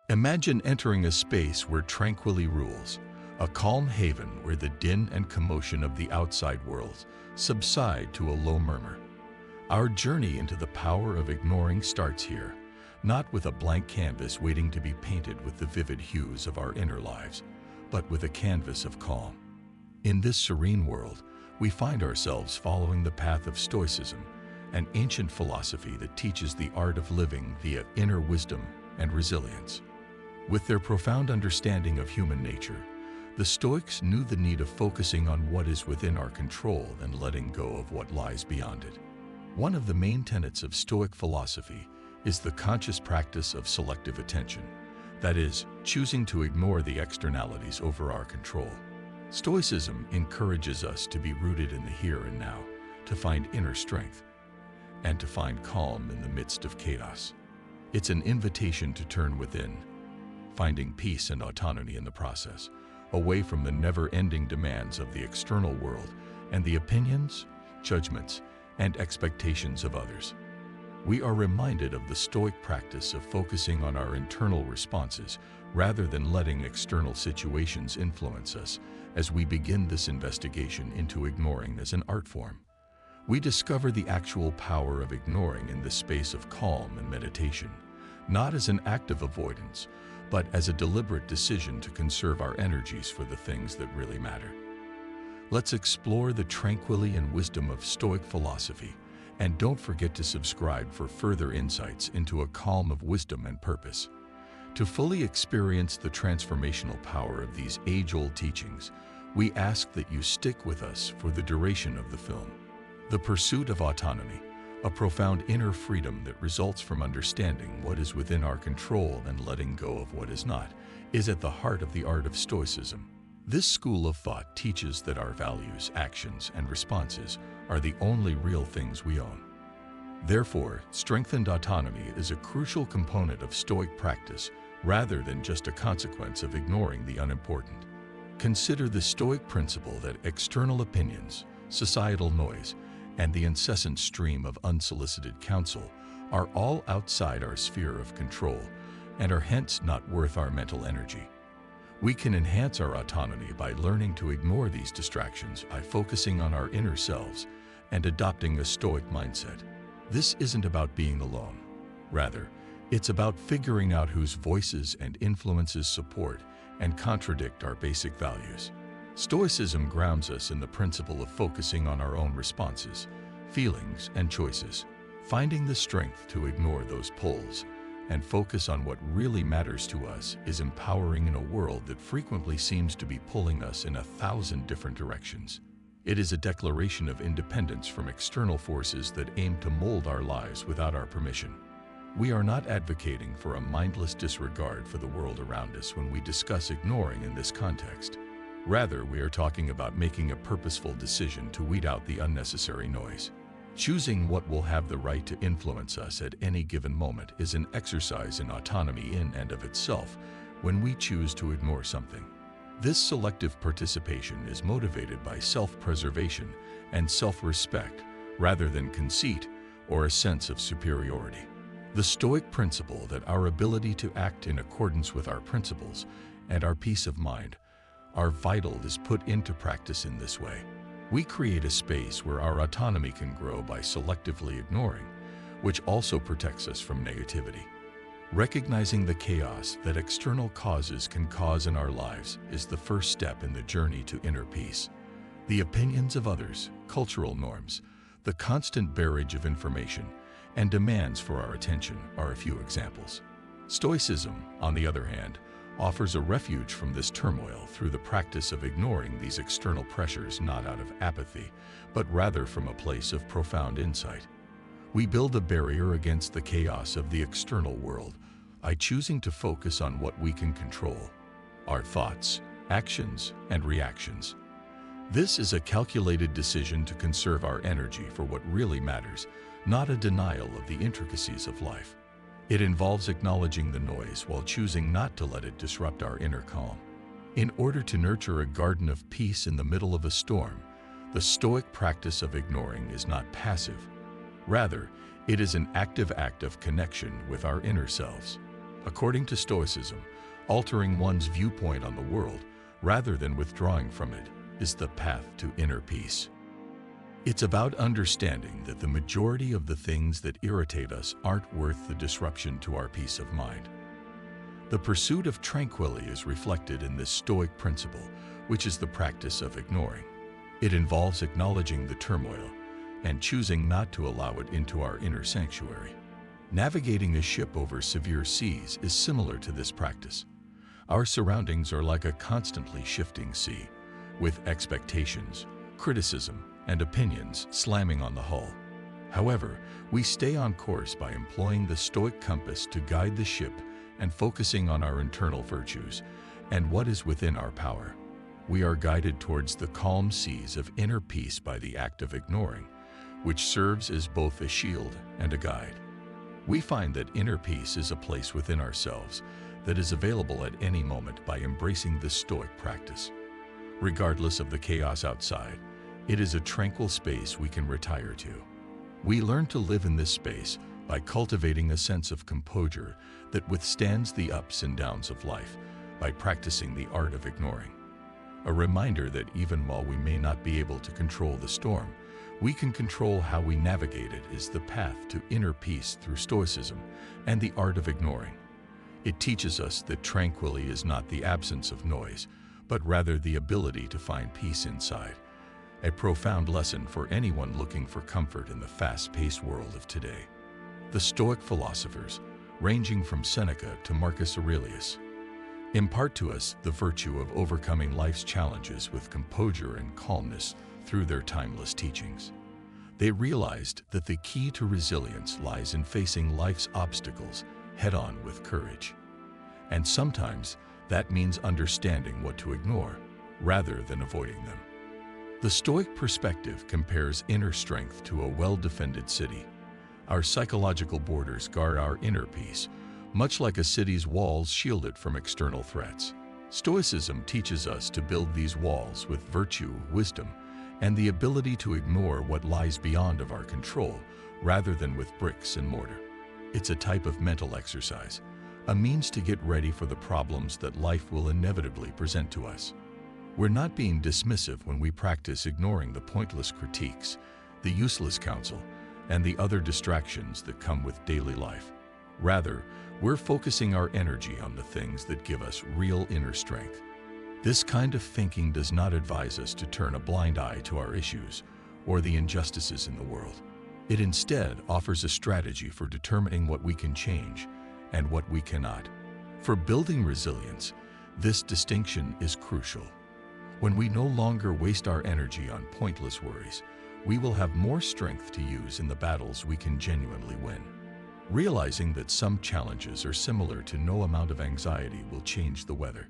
Imagine entering a space where tranquility rules, a calm haven where the din and commotion of the outside world subside to a low murmur. Our journey into the power of ignoring starts here, not with a blank canvas waiting to be painted with the vivid hues of our inner lives, but with a canvas of calm. In this serene world, we find ourselves following the path of Stoicism, an ancient philosophy that teaches the art of living via inner wisdom and resilience. With their profound understanding of human nature, the Stoics knew the need of focusing on what is within our control and letting go of what lies beyond it. One of the main tenets of Stoic philosophy is the conscious practice of selective attention, that is, choosing to ignore the externalities over our control. Stoicism encourages us to be rooted in the here and now, to find inner strength, and to find calm in the midst of chaos. It's an invitation to turn within, finding peace and autonomy in the process, away from the never-ending demands of the external world and the opinions, judgments, and expectations of others. We are reminded of the Stoic practice of focusing on our internal responses rather than letting external situations influence us as we begin this investigation into ignoring as an art form. We discover the actual power of ignoring in the space of calm and meditation, not as an act of avoidance, but as a deliberate decision to conserve our energies for the things that really matter. Let's explore the tranquility and wisdom of Stoic philosophy, and don't forget to subscribe for further insights into a calm of wisdom and purpose. To fully experience the transformational power of these age-old teachings, we ask that you stick with us for the duration of the film. The pursuit of autonomy, a profound inner freedom that results from understanding what is within our control and letting go of what is not, is at the heart of the art of Stoicism. This school of thought teaches that our values, actions, and responses are the only real things we own. Therefore, strengthened autonomy is a crucial component of Stoic practice rather than just a consequence of ignoring the unimportant. Consider the Stoic principle that external opinions, societal noise, and the incessant stream of unsolicited counsel are all outside our sphere of control and are hence not worth our mental energy. We can enhance our autonomy by learning to ignore these distractions by focusing on our inner selves and adopting a Stoic mindset. This isn't about being alone. Rather, it's about figuring out whose voices and influences support and contradict our basic values. Stoicism grounds us in the principle of focusing on our own responses, feelings, and choices, finding the strength to ignore those pulls and focus on what really matters to us is empowering in a world that frequently seems to be pulling us in 1,000 different directions. It is a declaration of independence from external forces that aim to mold our lives without our permission. We are not advocating for a mindless disregard for the world around us when we discuss ignoring in this context. Rather, we are talking about making a purposeful decision to weed out the unnecessary noise. Choosing what will have the right to influence us at any given moment is an exercise in autonomy in and of itself when we choose to ignore something. This selective participation is motivated by self-preservation and self-respect rather than conceit or a sense of superiority. The Stoic principle that our ability to act in accordance with our principles and our peace of mind are vital is put into practice in this way. We create a space where our autonomy can grow by selectively ignoring, which also protects us from negativity. Recognizing the chaos that external causes can cause in our lives is the first step in the journey to inner peace. The opinions of others, cultural norms, the constant barrage of information, and demands for our attention are a few examples. Stoicism, on the other hand, offers a refuge from this turmoil through the practice of ignoring these external pressures not out of apathy, but rather from a place of profound insight. We build a barrier against the chaos of the external world by choosing to focus on what we can control: our thoughts, actions, and reactions. This is a calculated decision to conserve our energy for what really matters, not a denial of the intricacies of life. It involves acknowledging the noise while choosing not to let it disrupt our inner calm. In order to nurture a garden of peace in the middle of a storm, the Stoic practice of ignoring is not passive. Rather, it is an active act of connection with our inner selves. According to Stoicism, altering one's viewpoint on the world, rather than withdrawing from it, is the path to inner peace. It's about understanding that the majority of the things that irritate us aren't worth the disruption to our peace of mind. The pursuit of tranquility is reflected in this Stoic principle, which is the practice of ignoring. It involves acknowledging the turmoil and choosing not to allow it into our inner sanctuary. Navigating a ship over severe seas is similar to this practice. Our surroundings are like a constantly shifting sea, with expectations, criticism, and opinions slamming on the hull. However, we stay on course by employing the Stoic compass to guide the ship and focusing on our internal virtues and what is within our power. We are guided towards the calm seas of inner peace by the act of ignoring, which serves as both a shield and a guide. We find that inner peace is a place within ourselves that is available at any moment by embracing this Stoic practice. Regardless of the chaos outside, it is a tranquil space we can retire to. We learn to live in this space by cultivating a sense of composure that withstands the ups and downs of life by practicing the art of ignoring. A reminder that even while we may not be able to control the storm, we can control how we navigate it is the path to inner peace through Stoicism and the art of ignoring. It teaches us that tranquility is not the absence of noise, but rather the ability to find peace inside. A profound lesson for anyone looking for comfort in the fast-paced world of today. The Stoic philosophers, ranging from Seneca to Marcus Aurelius, impart to us the virtue of overcoming life's challenges with composure and calmness through their timeless teachings. They realized that the key to resilience lies in facing life's obstacles head-on with courage. And sometimes that means understanding what to ignore rather than avoiding them. The Stoic perspective compares inner strength to a well-defended city. Our psychological borders guard our inner peace, much like a city's walls shield it from external threats. Stoicism teaches us to build these walls with virtue, wisdom, and the ability to ignore what lies beyond of our control, rather than with bricks and mortar. It's a type of mental exercise, a means to get ready for the problems that life will inevitably present to us. We're not being dismissive when we practice ignoring the pointless critiques, the useless counsel, and the other distractions that come with daily life. Rather, we're focusing our energy on the things that give us real inner strength. This kind of thinking does not advise us to turn a blind eye to our issues or the injustices in the world. It instead offers a strategy for determining what we can change and what we cannot. For building resilience, this distinction is crucial. When we no longer waste our energy on pointless worries, we will have more strength to use in the battles we can genuinely win. Realizing that some challenges are similar to no amount of anxiety will change the weather.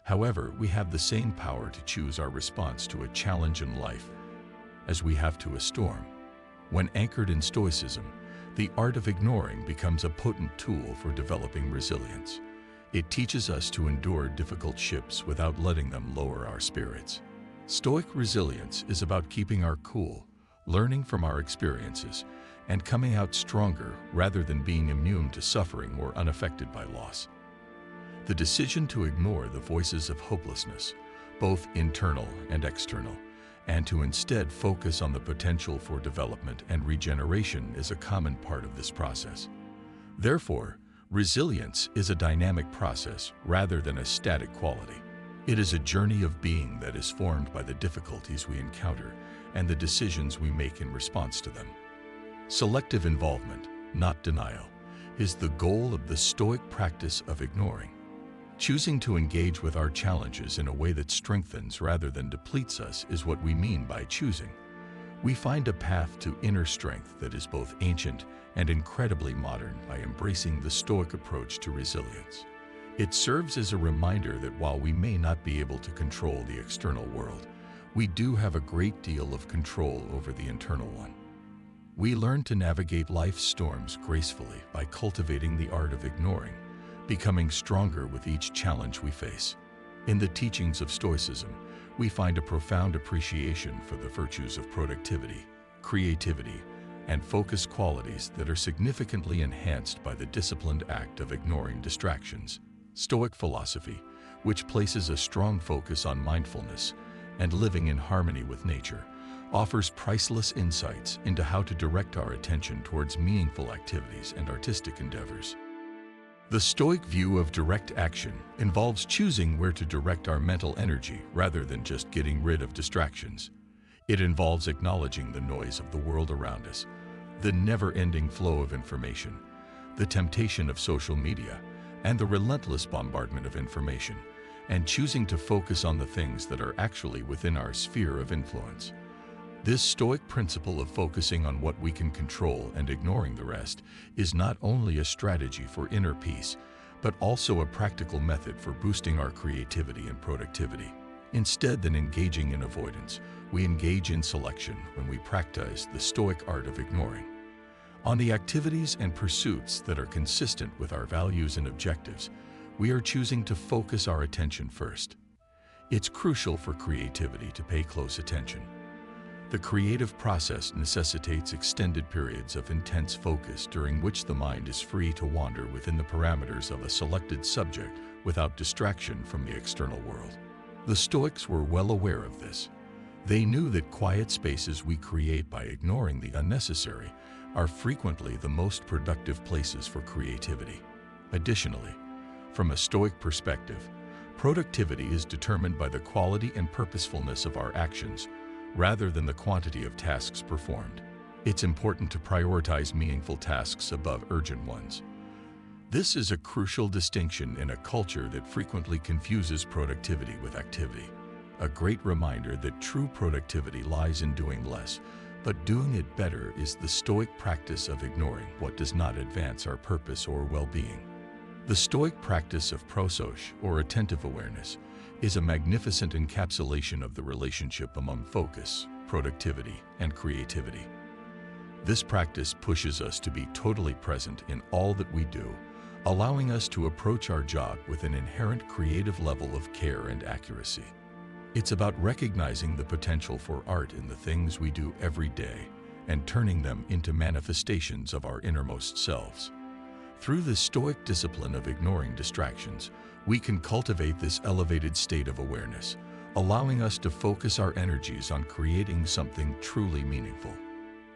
However, we have the same power to choose our response to a challenge in life as we have to a storm. When anchored in Stoicism, the art of ignoring becomes a potent tool for developing resilience. It teaches us to endure difficult ships without letting them lower our spirits. Stoic resilience is about keeping our cool, learning from our experiences, and coming out stronger rather than being immune to suffering or unaffected by loss. The decision to ignore the voices of hopelessness, both internal and external, and to instead focus on the potential for development and regeneration is a common part of this process. Therefore, resilience is a dynamic process rather than a static quality. It is a journey of being that is formed by the difficulties we encounter and the decisions we make in response to them. Selective involvement, not denial, is the goal of the Stoic practice of ignoring. Choosing to engage with our challenges in a way that strengthens rather than depletes us is what we mean by choosing. We find a path to inner strength that is both ancient and incredibly modern by embracing the Stoic approach to resilience. It serves as a reminder that while we may not be able to control the external world, we do have a great deal of control over the internal one. We learn to navigate life's storms gracefully by cultivating the art of ignoring, becoming stronger with each challenge we face. In the teachings of Stoicism, we find a profound appreciation for the virtues of productivity, creativity, and focus qualities that are significantly enhanced by the disciplined act of ignoring distractions. Stoic philosophy, which places a strong focus on mindfulness and living in harmony with nature, offers priceless insights into how to direct our attention towards meaningful activities and artistic endeavors. The Stoic view of direct action involves choosing where to direct our mental energy rather than just getting rid of distractions. It involves acknowledging the noise of the world around us, the never-ending flow of information, the temptation of social media, and the relentless bombardment of information, and choosing to focus on the things that are actually within our sphere of influence. This Stoic principle of focusing on what we can control and ignoring the rest is not only a strategy for inner peace, but also a practical method for boosting our creativity and productivity. Instead than engaging in avoidance, we engage in selection when we practice the Stoic art of ignoring. On the activities and pursuits that are consistent with our values and objectives, we are choosing to focus our attention first. It's crucial for creativity to pay close attention. The creative process necessitates extended periods of intense focus during which the mind is free to wander within the parameters of a selected subject without distraction from the external world. The Stoics were well aware of this. They knew that quiet spaces we create by ignoring the unnecessary are frequently the most productive places for creativity. Additionally, from a Stoic perspective, productivity is determined by the quality and purposefulness of our actions rather than the quantity of tasks performed. It's important to prioritize meaningful tasks above urgent ones. This is a crucial distinction in a culture that frequently confuses productivity with activity. A great reminder that true productivity lies in doing less, but doing it better is the Stoic practice of ignoring what does not advance our purpose or well-being. The Stoic practice of prosoj, or attentive awareness, is a magnificent encapsulation of the relationship among focus, productivity, and creativity. This practice pushes us to be totally present in all that we do, allowing us to approach our job with an inherent creative level of care and accuracy. It's about recognizing the potential for art in the things we do every day and turning them into manifestations of our innermost selves. Through the Stoic discipline of ignoring distractions, we can cultivate this elevated state of awareness, allowing us to focus our energies on creating something truly meaningful.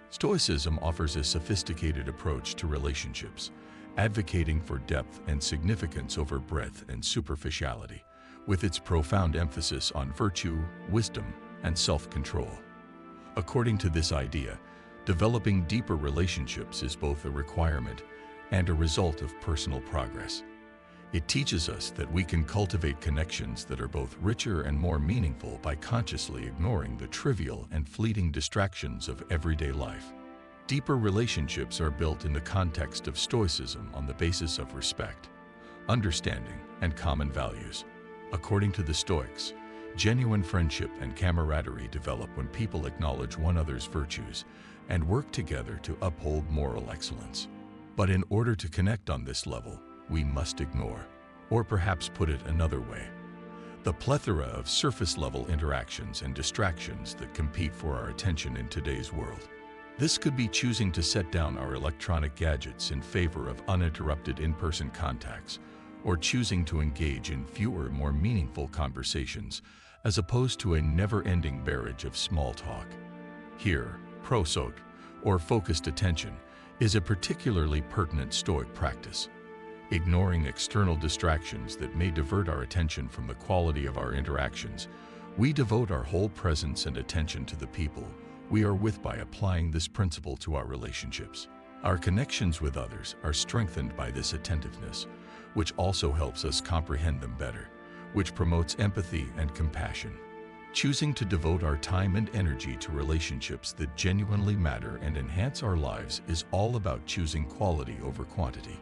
Stoicism offers a sophisticated approach to relationships, advocating for depth and significance over breadth and superficiality, with its profound emphasis on virtue, wisdom, and self-control. According to this idea, developing deeper relationships is both a requirement and a result of personal progress. It teaches us that we can cultivate connections that are both richer and more meaningful by consciously ignoring the trivial and fleeting distractions of everyday life. Deeper relationships are built in the context of Stoicism on the basis of respect, understanding, and common values. According to the Stoics, genuine friendship and camaraderie develop when people acknowledge one another's virtues and work together to uphold moral excellence. But in order to connect on this level, we must ignore, or perhaps put it another way, the plethora of surface-level interactions and distractions that compete for our attention in today's world. This could be choosing to set down our electronic gadgets in favor of uninterrupted in-person contacts, or choosing to engage in fewer, more meaningful conversations, as opposed to a never-ending barrage of small talk. Here, prosoj, or focused attention, is a particularly pertinent Stoic practice. Ignoring external distractions that may divert our attention from the quality of our interactions, we devote our whole presence and attention to the people we are with by applying this principle to our relationships. Our connections with others are strengthened by this attentiveness, which also helps us comprehend them better, which promotes empathy and compassion. Choosing to devote our time and energy to relationships that genuinely matter and enhance our lives is all about choosing quality over quantity.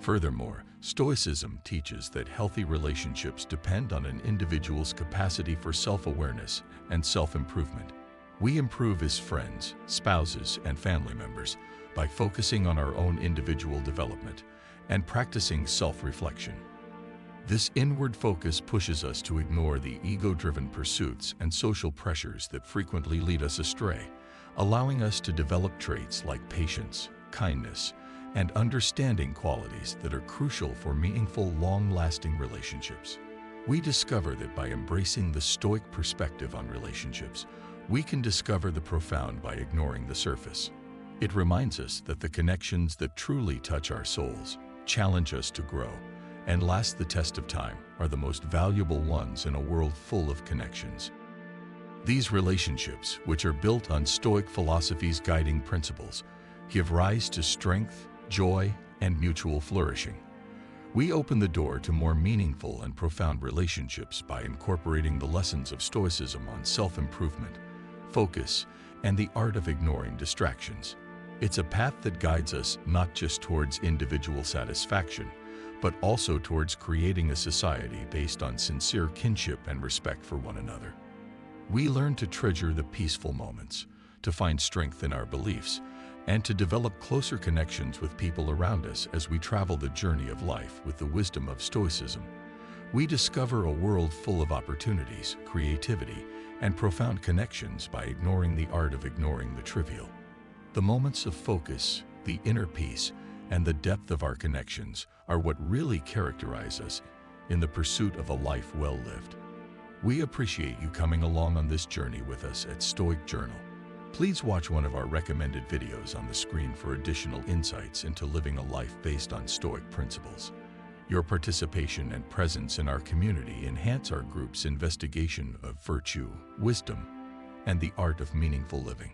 Furthermore, Stoicism teaches that healthy relationships depend on an individual's capacity for self-awareness and self-improvement. We improve as friends, spouses, and family members by focusing on our own individual development and practicing self-reflection. This inward focus pushes us to ignore the ego-driven pursuits and social pressures that frequently lead us astray, allowing us to develop traits like patience, kindness, and understanding qualities that are crucial for meaningful, long-lasting relationships. We discover that by embracing the Stoic perspective on relationships, we can discover the profound by ignoring the surface. It reminds us that the connections that truly touch our souls, challenge us to grow, and last the test of time are the most valuable ones in a world full of connections. These relationships, which are built on Stoic philosophy's guiding principles, give rise to strength, joy, and mutual flourishing. We open the door to more meaningful and profound relationships by incorporating the lessons of Stoicism on self-improvement, focus, and the art of ignoring distractions. It's a path that guides us not just towards individual satisfaction, but also towards creating a society based on sincere kinship and respect for one another. We learn to treasure the peaceful moments, to find strength in our beliefs, and to develop closer connections with people around us as we travel the journey of life with the wisdom of Stoicism. We discover a world full of opportunities, creativity, and profound connections by ignoring the art of ignoring the trivial. The moments of focus, the inner peace, and the depth of our connections are what really characterize us in the pursuit of a life well lived. We appreciate you coming along on this journey with us at Stoic Journal. Please watch one of our recommended videos on the screen for additional insights into living a life based on Stoic principles. Your participation and presence in our community enhance our group's investigation of virtue, wisdom, and the art of meaningful living.